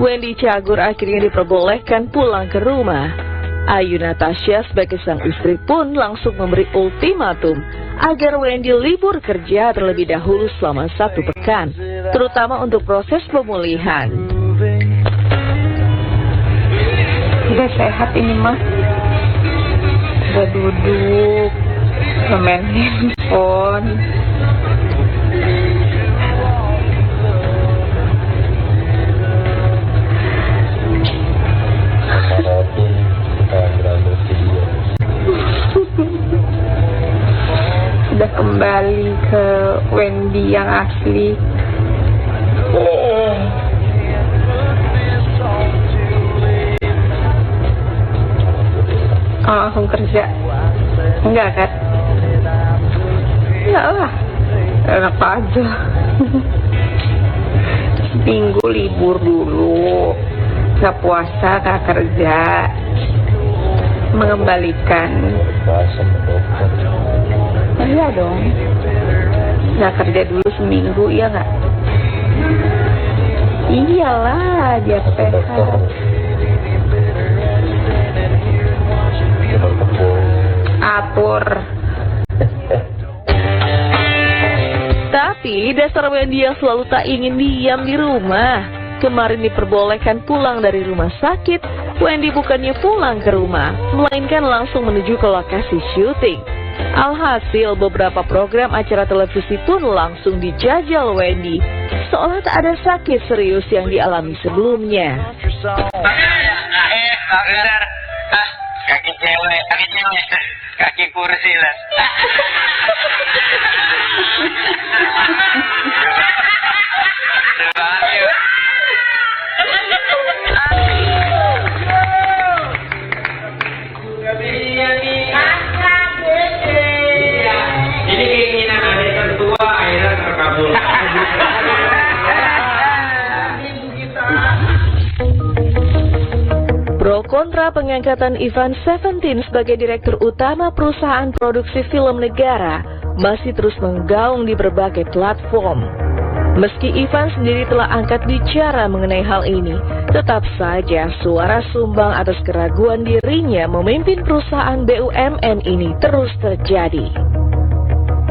Wendy Cagur akhirnya diperbolehkan pulang ke rumah. Ayu Natasha sebagai sang istri pun langsung memberi ultimatum agar Wendy libur kerja terlebih dahulu selama 1 pekan, terutama untuk proses pemulihan. Udah sehat ini mah, udah duduk, main handphone. Udah kembali ke Wendy yang asli. Langsung kerja. Enggak kan? Enggak lah, enak aja. Minggu libur dulu, nggak puasa, nggak kerja, mengembalikan. Iya dong, nggak kerja dulu seminggu, iya nggak? Iyalah, biar sehat. Atur. Tapi dasar Wendy yang selalu tak ingin diam di rumah. Kemarin diperbolehkan pulang dari rumah sakit, Wendy bukannya pulang ke rumah, melainkan langsung menuju ke lokasi syuting. Alhasil beberapa program acara televisi pun langsung dijajal Wendy, seolah tak ada sakit serius yang dialami sebelumnya. Kaki cewek, kaki kursi lah. Ini keinginan adik tertua akhirnya terkabul. Pro kontra pengangkatan Ivan Seventeen sebagai direktur utama perusahaan produksi film negara masih terus menggaung di berbagai platform. Meski Ivan sendiri telah angkat bicara mengenai hal ini, tetap saja suara sumbang atas keraguan dirinya memimpin perusahaan BUMN ini terus terjadi.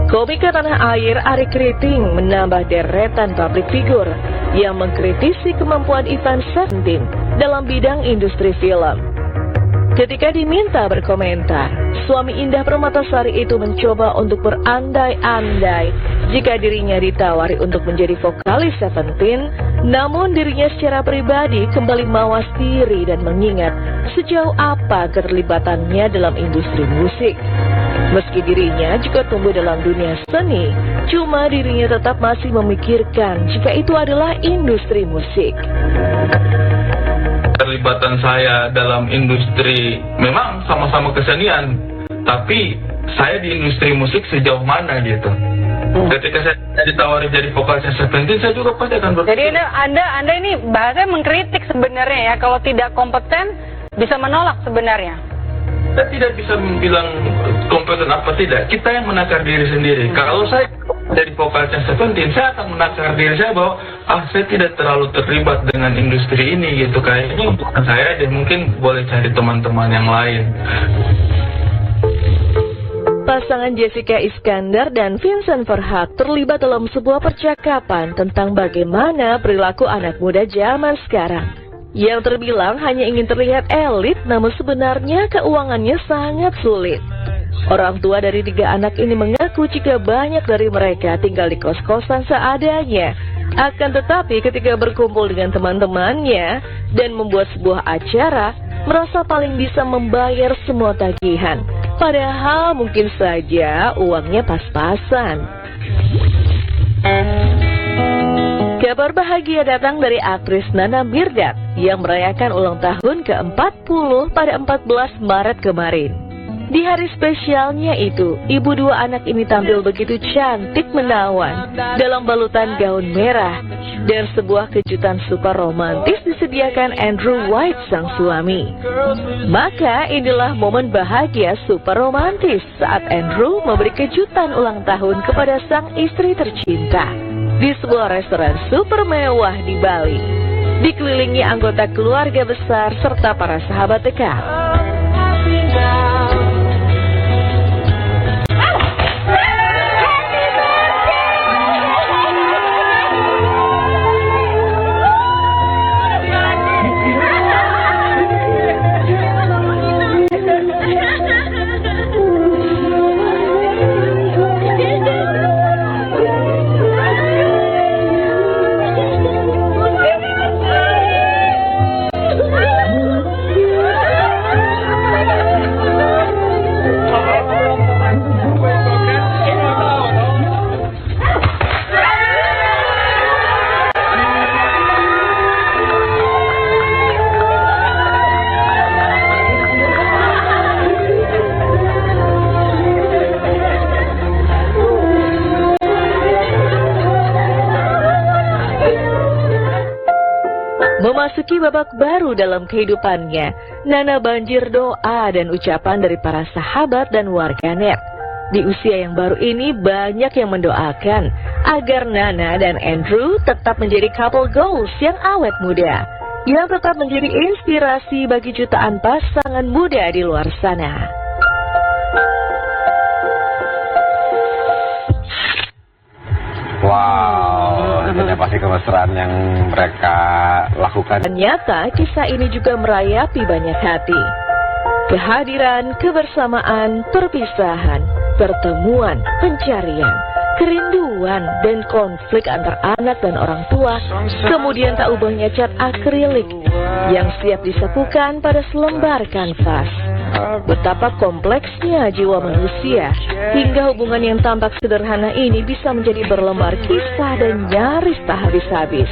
Komika tanah air Arie Kriting menambah deretan publik figur yang mengkritisi kemampuan Ivan Seventeen dalam bidang industri film. Ketika diminta berkomentar, suami Indah Permatasari itu mencoba untuk berandai-andai jika dirinya ditawari untuk menjadi vokalis Seventeen, namun dirinya secara pribadi kembali mawas diri dan mengingat sejauh apa keterlibatannya dalam industri musik. Meski dirinya juga tumbuh dalam dunia seni, cuma dirinya tetap masih memikirkan jika itu adalah industri musik. Keterlibatan saya dalam industri memang sama-sama kesenian, tapi saya di industri musik sejauh mana gitu. Ketika saya ditawari jadi vokalisnya Seventeen, saya juga pasti akan berpikir. Jadi anda ini bahasanya mengkritik sebenarnya ya, kalau tidak kompeten bisa menolak sebenarnya. Kita tidak bisa bilang kompeten apa tidak, kita yang menakar diri sendiri. Kalau saya jadi vokalisnya Seventeen, saya akan menakar diri saya bahwa saya tidak terlalu terlibat dengan industri ini gitu, kayaknya bukan saya deh, mungkin boleh cari teman-teman yang lain. Pasangan Jessica Iskandar dan Vincent Verhaak terlibat dalam sebuah percakapan tentang bagaimana perilaku anak muda zaman sekarang. Yang terbilang hanya ingin terlihat elit, namun sebenarnya keuangannya sangat sulit. Orang tua dari 3 anak ini mengaku jika banyak dari mereka tinggal di kos-kosan seadanya. Akan tetapi ketika berkumpul dengan teman-temannya dan membuat sebuah acara, merasa paling bisa membayar semua tagihan. Padahal mungkin saja uangnya pas-pasan. Kabar bahagia datang dari aktris Nana Mirdad yang merayakan ulang tahun ke-40 pada 14 Maret kemarin. Di hari spesialnya itu, ibu 2 anak ini tampil begitu cantik menawan dalam balutan gaun merah, dan sebuah kejutan super romantis disediakan Andrew White sang suami. Maka inilah momen bahagia super romantis saat Andrew memberi kejutan ulang tahun kepada sang istri tercinta di sebuah restoran super mewah di Bali. dikelilingi anggota keluarga besar serta para sahabat dekat. Memasuki babak baru dalam kehidupannya, Nana banjir doa dan ucapan dari para sahabat dan warganet. Di usia yang baru ini banyak yang mendoakan agar Nana dan Andrew tetap menjadi couple goals yang awet muda, yang tetap menjadi inspirasi bagi jutaan pasangan muda di luar sana. Wow, ini pasti kemesraan yang mereka lakukan. Ternyata kisah ini juga merayapi banyak hati. Kehadiran, kebersamaan, perpisahan, pertemuan, pencarian, kerinduan, dan konflik antar anak dan orang tua, kemudian tak ubahnya cat akrilik yang siap disapukan pada selembar kanvas. Betapa kompleksnya jiwa manusia, hingga hubungan yang tampak sederhana ini bisa menjadi berlembar kisah dan nyaris tak habis-habis.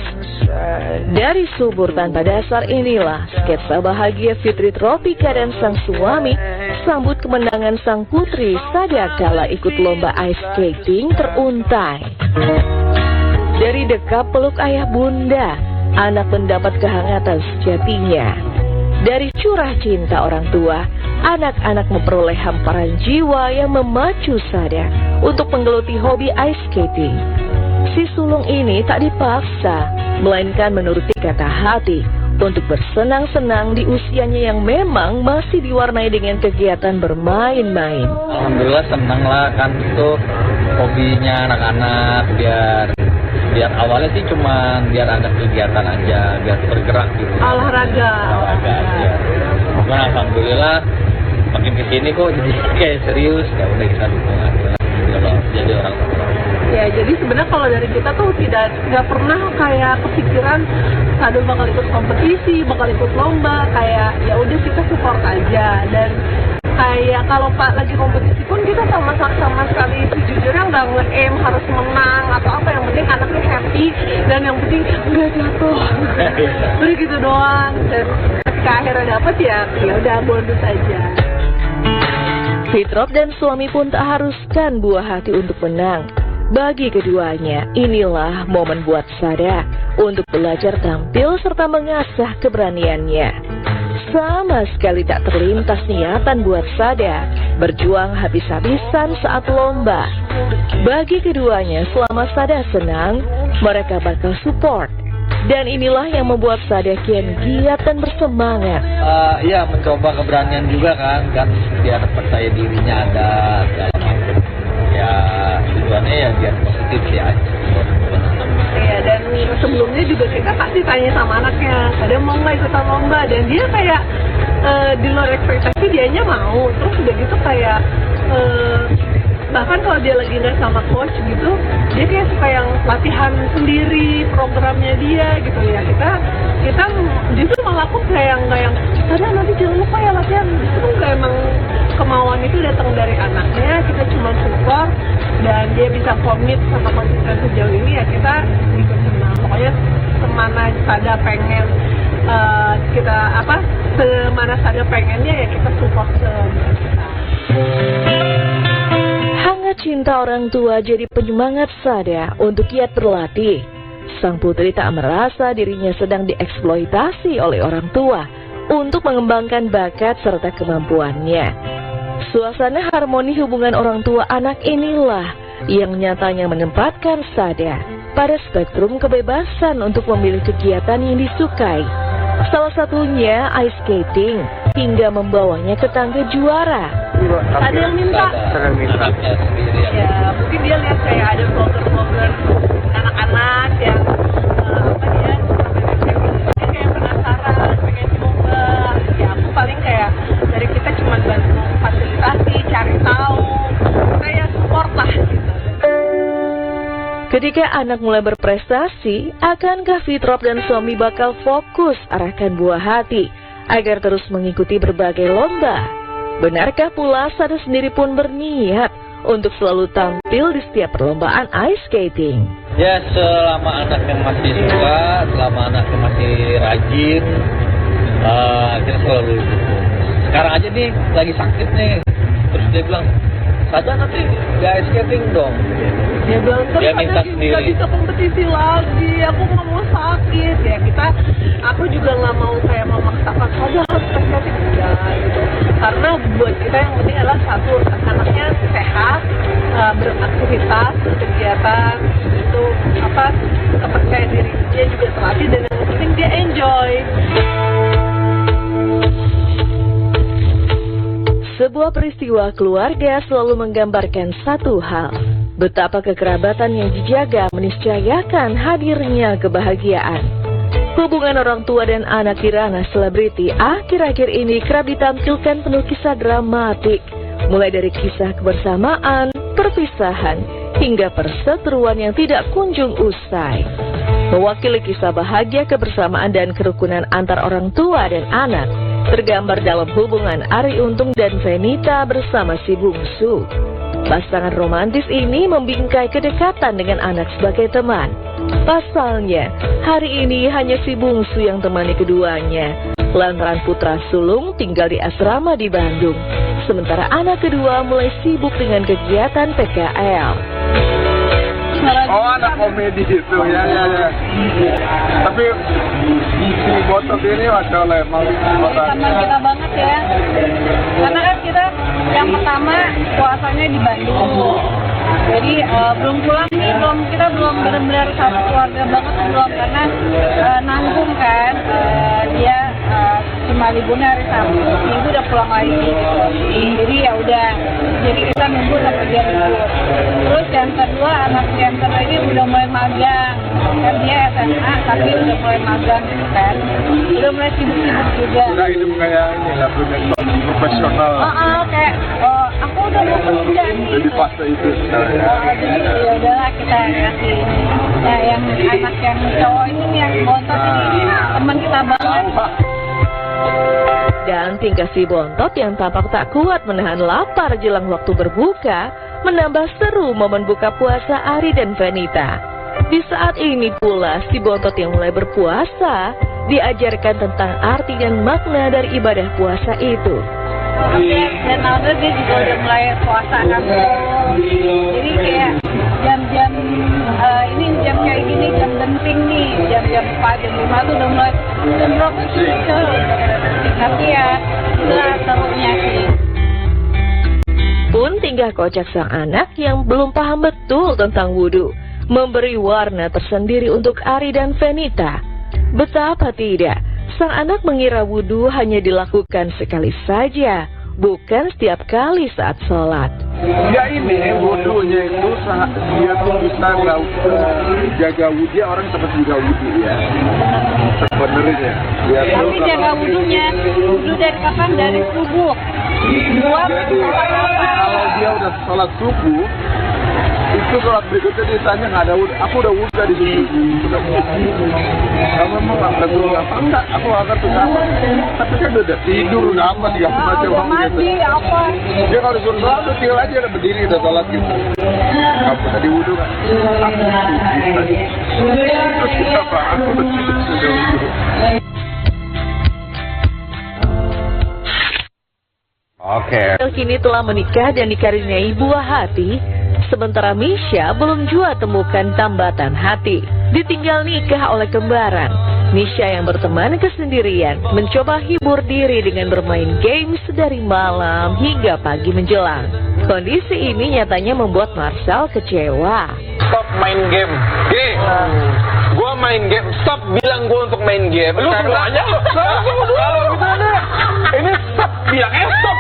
Dari subur tanpa dasar inilah sketsa bahagia Fitri Tropika dan sang suami sambut kemenangan sang putri Sada kala ikut lomba ice skating teruntai. Dari dekap peluk ayah bunda, anak mendapat kehangatan sejatinya. Dari curah cinta orang tua, anak-anak memperoleh hamparan jiwa yang memacu Sada untuk menggeluti hobi ice skating. Si sulung ini tak dipaksa, melainkan menuruti kata hati untuk bersenang-senang di usianya yang memang masih diwarnai dengan kegiatan bermain-main. Alhamdulillah senang lah, kan itu hobinya anak-anak, biar awalnya sih cuma biar ada kegiatan aja, biar bergerak gitu. Olahraga aja. Cuman alhamdulillah makin kesini kok jadi kayak serius, ya udah kita dukung aja kalau jadi orang tua. Ya, jadi sebenarnya kalau dari kita tuh nggak pernah kayak kepikiran Sadul bakal ikut kompetisi, bakal ikut lomba, kayak ya udah kita support aja. Dan kayak kalau Pak lagi kompetisi pun kita sama sekali sejujurnya nggak nge-aim harus menang atau apa, yang penting anaknya happy dan yang penting nggak jatuh. Udah gitu doang. Dan ketika akhirnya dapet ya udah bonus aja. Fitrop dan suami pun tak haruskan buah hati untuk menang. Bagi keduanya, inilah momen buat Sada untuk belajar tampil serta mengasah keberaniannya. Sama sekali tak terlintas niatan buat Sada berjuang habis-habisan saat lomba. Bagi keduanya, selama Sada senang, mereka bakal support. Dan inilah yang membuat Sada kian giat dan bersemangat. Iya, mencoba keberanian juga kan biar percaya dirinya ada segala macam. Ya tujuannya ya biar positif ya. Iya, dan sebelumnya juga kita pasti tanya sama anaknya, Sada mau nggak ikutan lomba, dan dia kayak di luar ekspektasi dianya mau. Terus udah gitu kayak bahkan kalau dia lagi nggak sama coach gitu, dia kayak suka yang latihan sendiri programnya dia gitu ya. Kita justru malah aku kayak nggak yang Sada nanti jangan lupa ya latihan. Justru nggak, emang kemauan itu datang dari anaknya, kita cuma support dan dia bisa komit sama konsisten sejauh ini, ya kita ikut senang. Pokoknya semana Sada pengen semana Sada pengennya ya kita support sebisa. Hangat cinta orang tua jadi penyemangat Sada untuk giat berlatih. Sang putri tak merasa dirinya sedang dieksploitasi oleh orang tua untuk mengembangkan bakat serta kemampuannya. Suasana harmoni hubungan orang tua anak inilah yang nyatanya menempatkan Sada pada spektrum kebebasan untuk memilih kegiatan yang disukai. Salah satunya ice skating, hingga membawanya ke tangga juara. Ada yang minta. Ya, mungkin dia lihat kayak ada vlogger-vlogger anak-anak yang kayak penasaran, pengen coba. Ya aku paling kayak dari kita cuma bantu fasilitasi, cari tahu, kayak support lah gitu. Ketika anak mulai berprestasi, akankah Fitrop dan suami bakal fokus arahkan buah hati agar terus mengikuti berbagai lomba? Benarkah pula Sada sendiri pun berniat untuk selalu tampil di setiap perlombaan ice skating? Ya, selama anaknya masih suka, selama anaknya masih rajin, kita selalu dukung. Sekarang aja nih, lagi sakit nih, terus dia bilang, Sada nanti gak ice skating dong. Dia bilang terus nggak bisa kompetisi lagi, aku nggak mau sakit. Ya aku juga nggak mau kayak memaksakan Sada harus skating gitu. Karena buat kita yang penting adalah satu, anaknya sehat, beraktivitas, berkegiatan, itu kepercayaan diri dia juga terlatih, dan yang penting dia enjoy. Sebuah peristiwa keluarga selalu menggambarkan satu hal, betapa kekerabatan yang dijaga meniscayakan hadirnya kebahagiaan. Hubungan orang tua dan anak di ranah selebriti akhir-akhir ini kerap ditampilkan penuh kisah dramatik, mulai dari kisah kebersamaan, perpisahan, hingga perseteruan yang tidak kunjung usai. Mewakili kisah bahagia kebersamaan dan kerukunan antar orang tua dan anak, tergambar dalam hubungan Arie Untung dan Fenita bersama si bungsu. Pasangan romantis ini membingkai kedekatan dengan anak sebagai teman. Pasalnya, hari ini hanya si bungsu yang temani keduanya, lantaran putra sulung tinggal di asrama di Bandung, sementara anak kedua mulai sibuk dengan kegiatan PKL. Oh, anak komedi itu ya. Tapi si Botok ini wajar lah emang Sama kita banget ya. Karena kan kita yang pertama puasanya di Bandung. Jadi belum pulang nih, kita belum benar-benar satu keluarga banget belum, karena nanggung kan. Dia cuma liburnya hari Sabtu, Minggu udah pulang lagi gitu. Jadi ya udah, jadi kita nunggu sampai dia libur. Terus yang kedua, anak yang kedua ini udah mulai magang. Kan dia SMA tapi udah mulai magang gitu kan. Udah mulai sibuk-sibuk juga. Udah hidup kayak ini lah, profesional. Kayak aku udah mau kerja nih. Jadi fase itu. Jadi ya udahlah kita kasih ini. Nah yang anak yang cowok ini yang bontot ini teman kita banget. Dan tingkah si bontot yang tampak tak kuat menahan lapar jelang waktu berbuka, menambah seru momen buka puasa Arie dan Fenita. Di saat ini pula si bontot yang mulai berpuasa diajarkan tentang arti dan makna dari ibadah puasa itu. Dan Alda dia juga udah mulai puasa kan. Jadi kayak jam-jam ini jam kayak gini, jam genting nih, jam-jam 4, jam 5 tuh udah mulai jam berapa sih? Tapi ya udah serunya sih. Pun tingkah kocak sang anak yang belum paham betul tentang wudhu memberi warna tersendiri untuk Arie dan Fenita. Betapa tidak, sang anak mengira wudhu hanya dilakukan sekali saja, bukan setiap kali saat sholat. Ya ini wudhunya itu dia tuh bisa jaga wudhu, dia orang seperti juga wudhu ya. Sebenarnya. Tapi jaga wudhunya, wudhu dari kapan? Dari subuh. Kalau dia udah sholat subuh, itu sholat berikutnya dia tanya nggak ada wudhu. Aku udah wudhu di sini. Kamu mau nggak betul apa enggak? Aku nggak ngerti apa. Tapi kan udah tidur, udah apa sih? Udah mandi apa? Dia kalau disuruh sholat tuh tinggal aja udah berdiri udah sholat gitu. Kamu tadi wudhu kan? Terus kenapa? Aku udah wudhu. Oke. Kini telah menikah dan dikaruniai buah hati, sementara Misha belum jua temukan tambatan hati. Ditinggal nikah oleh kembaran, Misha yang berteman kesendirian mencoba hibur diri dengan bermain games dari malam hingga pagi menjelang. Kondisi ini nyatanya membuat Marcel kecewa. Stop main game. Gini, gue main game. Stop bilang gue untuk main game. Lu semuanya lo. Kalau gitu deh. Ini stop bilangnya stop.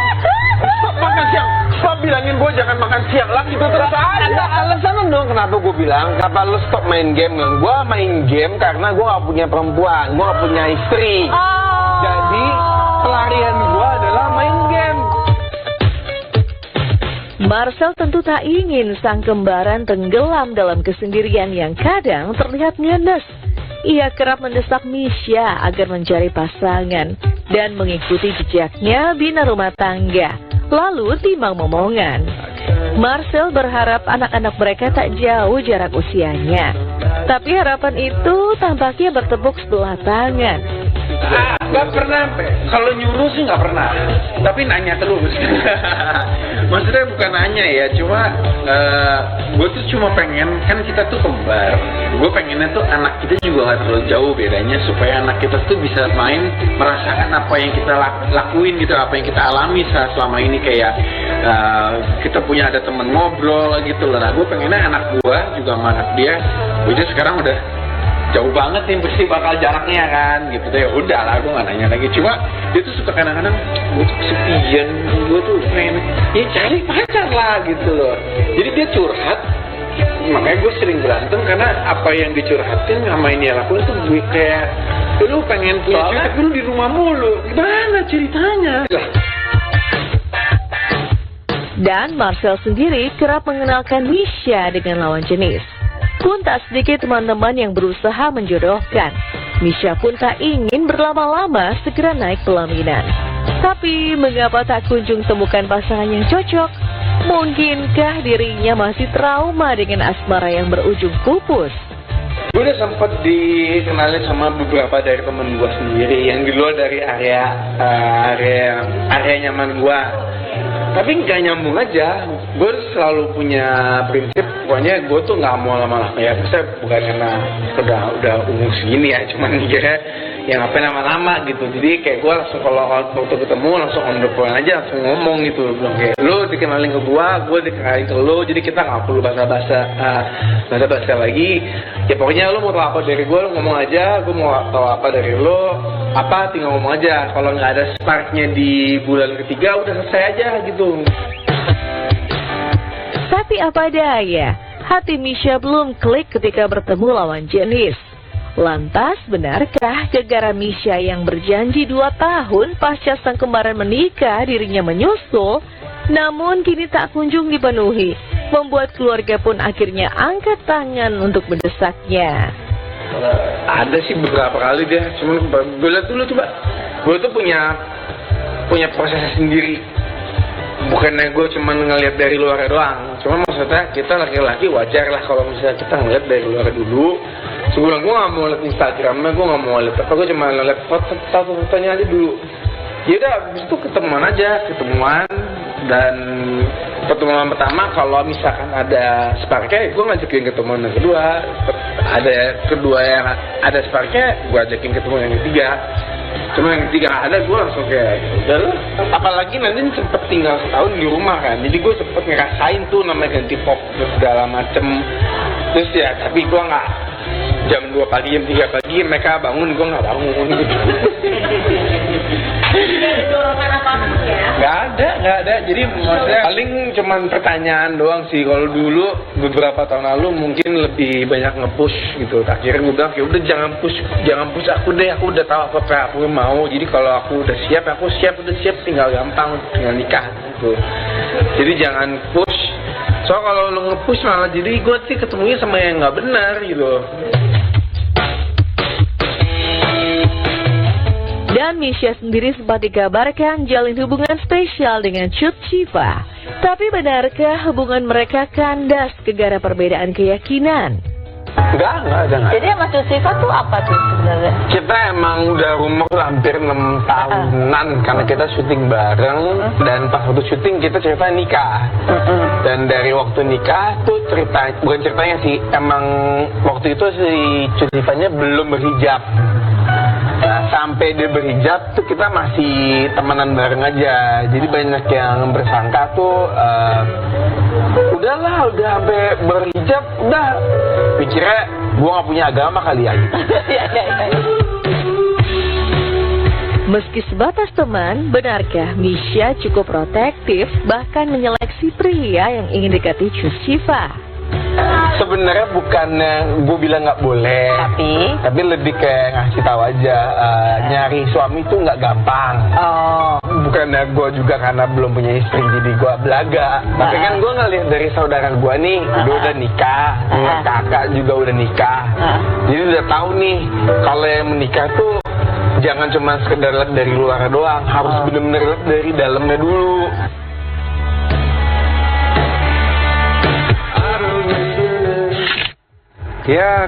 Stop makan siang. Stop bilangin gue jangan makan siang lagi. Itu terus ada alasan dong kenapa gue bilang. Kenapa lu stop main game? Gue main game karena gue gak punya perempuan. Gue gak punya istri. Jadi pelarian gue adalah main game. Marcel tentu tak ingin sang kembaran tenggelam dalam kesendirian yang kadang terlihat ngenes. Ia kerap mendesak Misha agar mencari pasangan dan mengikuti jejaknya bina rumah tangga, lalu timbang momongan. Marcel berharap anak-anak mereka tak jauh jarak usianya, tapi harapan itu tampaknya bertepuk sebelah tangan. Gak pernah, kalau nyuruh sih gak pernah, tapi nanya terus. Maksudnya bukan nanya ya, cuma gue tuh cuma pengen, kan kita tuh kembar. Gue pengennya tuh anak kita juga gak terlalu jauh bedanya, supaya anak kita tuh bisa main, merasakan apa yang kita lakuin gitu, apa yang kita alami selama ini. Kayak kita punya ada temen ngobrol gitu loh. Nah gue pengennya anak gue juga sama anak dia, udah sekarang udah jauh banget nih pasti bakal jaraknya kan gitu deh. Udah lah, gue gak nanya lagi. Cuma dia tuh suka kadang-kadang gue tuh kesepian, gue tuh pengen ya cari pacar lah gitu loh. Jadi dia curhat, makanya gue sering berantem karena apa yang dicurhatin sama ini lakuin tuh gue kayak lu pengen punya cewek tapi lu di rumah mulu, gimana ceritanya? Dan Marcel sendiri kerap mengenalkan Misha dengan lawan jenis. Pun tak sedikit teman-teman yang berusaha menjodohkan. Misha pun tak ingin berlama-lama segera naik pelaminan. Tapi mengapa tak kunjung temukan pasangan yang cocok? Mungkinkah dirinya masih trauma dengan asmara yang berujung pupus? Gue udah sempet dikenalin sama beberapa dari temen gue sendiri yang di luar dari area nyaman gue. Tapi nggak nyambung aja. Gue selalu punya prinsip, pokoknya gue tuh nggak mau lama-lama ya. Bisa bukan karena udah umur segini ya, cuman kira yang apa lama-lama gitu. Jadi kayak gue langsung kalau waktu ketemu langsung on the point aja, langsung ngomong gitu. Bilang kayak lo dikenalin ke gue dikenalin ke lo. Jadi kita nggak perlu basa-basa lagi. Ya pokoknya lo mau tahu apa dari gue, lo ngomong aja. Gue mau tahu apa dari lo, apa tinggal ngomong aja. Kalau nggak ada sparknya di bulan ketiga udah selesai aja gitu. Tapi apa daya, hati Misha belum klik ketika bertemu lawan jenis. Lantas, benarkah gegara Misha yang berjanji 2 tahun pasca sang kembaran menikah dirinya menyusul, namun kini tak kunjung dipenuhi, membuat keluarga pun akhirnya angkat tangan untuk mendesaknya. Ada sih beberapa kali dia, cuman gue lihat dulu coba, gue tuh punya proses sendiri. Bukannya gue cuma ngelihat dari luar doang, cuma maksudnya kita laki-laki wajar lah kalau misalnya kita ngelihat dari luar dulu. Sebelum gue nggak mau lihat Instagramnya, gue nggak mau lihat apa, gue cuma ngeliat fotonya aja dulu. Ya udah, habis itu ketemuan dan pertemuan pertama kalau misalkan ada sparknya, gue ngajakin ketemuan yang kedua. Ada kedua yang ada sparknya, gue ajakin ketemuan yang ketiga. Cuma yang ketiga ada, gue langsung kayak udah lah. Apalagi nanti sempet tinggal setahun di rumah kan, jadi gue sempet ngerasain tuh namanya ganti pop segala macem. Terus ya, tapi gue nggak jam 2 pagi, jam 3 pagi mereka bangun, gue nggak bangun gitu. Nggak ada. Jadi maksudnya paling cuman pertanyaan doang sih. Kalau dulu beberapa tahun lalu mungkin lebih banyak nge-push gitu. Akhirnya gue bilang, ya udah jangan push aku deh. Aku udah tahu apa yang aku mau. Jadi kalau aku udah siap, udah siap, tinggal gampang, tinggal nikah gitu. Jadi jangan push. So kalau lo nge-push malah jadi gue sih ketemunya sama yang nggak benar gitu. Dan Misha sendiri sempat dikabarkan jalin hubungan spesial dengan Cut Shiva. Tapi benarkah hubungan mereka kandas gegara perbedaan keyakinan? Enggak. Jadi sama Cut Shiva tuh apa tuh sebenarnya? Kita emang udah rumor hampir 6 tahunan karena kita syuting bareng. Dan pas waktu syuting kita cerita nikah. Dan dari waktu nikah tuh bukan ceritanya sih, emang waktu itu si Cut Shivanya belum berhijab. Nah, sampai dia berhijab tuh kita masih temenan bareng aja. Jadi banyak yang bersangka tuh udahlah, udah sampai berhijab, udah pikirnya gua nggak punya agama kali ya. Meski sebatas teman, benarkah Misha cukup protektif bahkan menyeleksi pria yang ingin dekati Cus Syifa? Sebenarnya bukannya gue bilang nggak boleh, tapi lebih kayak ngasih tahu aja, nyari suami tuh nggak gampang. Bukannya gue juga karena belum punya istri jadi gue belaga, tapi kan gue ngeliat dari saudara gue nih, dia udah nikah, kakak juga udah nikah, jadi udah tahu nih kalau yang menikah tuh jangan cuma sekedar lihat dari luar doang, harus bener-bener lihat dari dalamnya dulu. Ya